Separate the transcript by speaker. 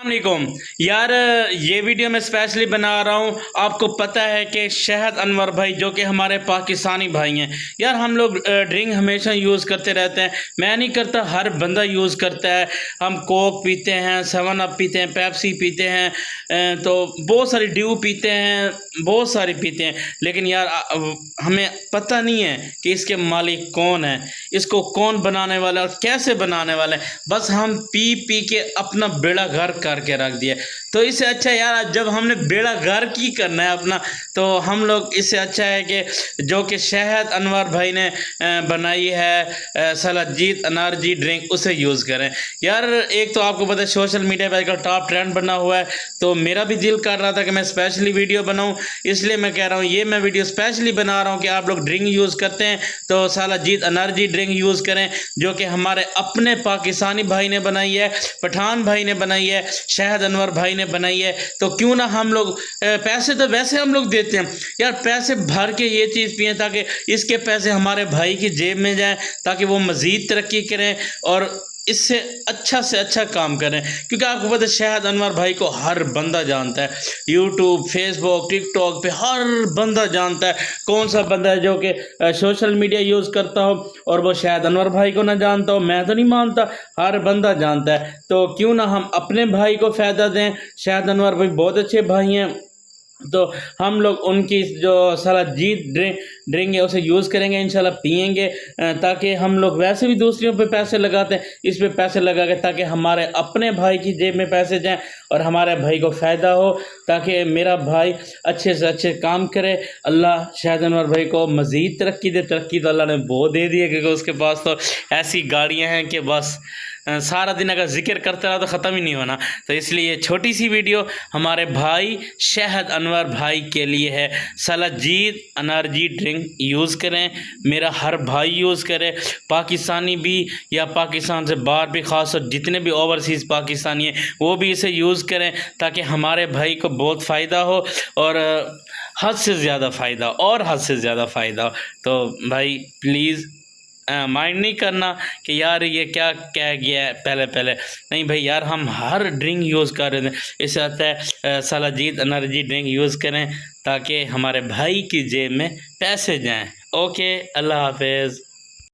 Speaker 1: वालेकुम यार, ये वीडियो मैं स्पेशली बना रहा हूँ। आपको पता है कि शहद अनवर भाई जो कि हमारे पाकिस्तानी भाई हैं यार, हम लोग ड्रिंक हमेशा यूज़ करते रहते हैं। मैं नहीं करता, हर बंदा यूज़ करता है। हम कोक पीते हैं, 7 अप पीते हैं, पेप्सी पीते हैं, तो बहुत सारी ड्यू पीते हैं, बहुत सारी पीते हैं। लेकिन यार हमें पता नहीं है कि इसके मालिक कौन है, इसको कौन बनाने वाला है और कैसे बनाने वाला है। बस हम पी पी के अपना बेड़ा घर करके रख दिया। तो इससे अच्छा यार, जब हमने बेड़ा घर की करना है अपना, तो हम लोग इससे अच्छा है कि जो कि शहद अनवर भाई ने बनाई है सलाजीत एनर्जी ड्रिंक, उसे यूज़ करें यार। एक तो आपको पता है सोशल मीडिया पर आजकल टॉप ट्रेंड बना हुआ है, तो मेरा भी दिल कर रहा था कि मैं स्पेशली वीडियो बनाऊं, इसलिए मैं कह रहा हूं ये मैं वीडियो स्पेशली बना रहा हूं कि आप लोग ड्रिंक यूज़ करते हैं तो सलाजीत एनर्जी ड्रिंक यूज़ करें, जो कि हमारे अपने पाकिस्तानी भाई ने बनाई है, पठान भाई ने बनाई है, शहद अनवर भाई ने बनाई है। तो क्यों ना हम लोग पैसे तो वैसे हम लोग देते हैं यार, पैसे भर के ये चीज़ पिए ताकि इसके पैसे हमारे भाई की जेब में जाएं, ताकि वो मज़ीद तरक्की करें और इससे अच्छा से अच्छा काम करें। क्योंकि आपको पता है शहद अनवर भाई को हर बंदा जानता है, यूट्यूब, फेसबुक, टिकटॉक पे हर बंदा जानता है। कौन सा बंदा है जो कि सोशल मीडिया यूज़ करता हो और वो शहद अनवर भाई को ना जानता हो? मैं तो नहीं मानता, हर बंदा जानता है। तो क्यों ना हम अपने भाई को फ़ायदा दें। शहद अनवर भाई बहुत अच्छे भाई हैं, तो हम लोग उनकी जो सलाजीत ड्रिंक है उसे यूज़ करेंगे, इंशाल्लाह पियेंगे, ताकि हम लोग वैसे भी दूसरों पे पैसे लगाते हैं, इस पे पैसे लगा के ताकि हमारे अपने भाई की जेब में पैसे जाएं और हमारे भाई को फ़ायदा हो, ताकि मेरा भाई अच्छे से अच्छे काम करे। अल्लाह शहद अनवर भाई को मज़ीद तरक्की दे। तरक्की तो अल्लाह ने बहुत दे दी है, क्योंकि उसके पास तो ऐसी गाड़ियाँ हैं कि बस सारा दिन अगर जिक्र करते रहा तो ख़त्म ही नहीं होना। तो इसलिए छोटी सी वीडियो हमारे भाई शहद अनवर भाई के लिए है। सलाजीत एनर्जी ड्रिंक यूज़ करें, मेरा हर भाई यूज़ करे, पाकिस्तानी भी या पाकिस्तान से बाहर भी, ख़ास और जितने भी ओवरसीज़ पाकिस्तानी हैं वो भी इसे यूज़ करें, ताकि हमारे भाई को बहुत फ़ायदा हो और हद से ज़्यादा फ़ायदा, और हद से ज़्यादा फ़ायदा हो। तो भाई प्लीज़ माइंड नहीं करना कि यार ये क्या कह गया है पहले पहले, नहीं भाई यार, हम हर ड्रिंक यूज़ कर रहे थे। इससे आता है सलाजीत एनर्जी ड्रिंक यूज़ करें ताकि हमारे भाई की जेब में पैसे जाएं। ओके, अल्लाह हाफिज़।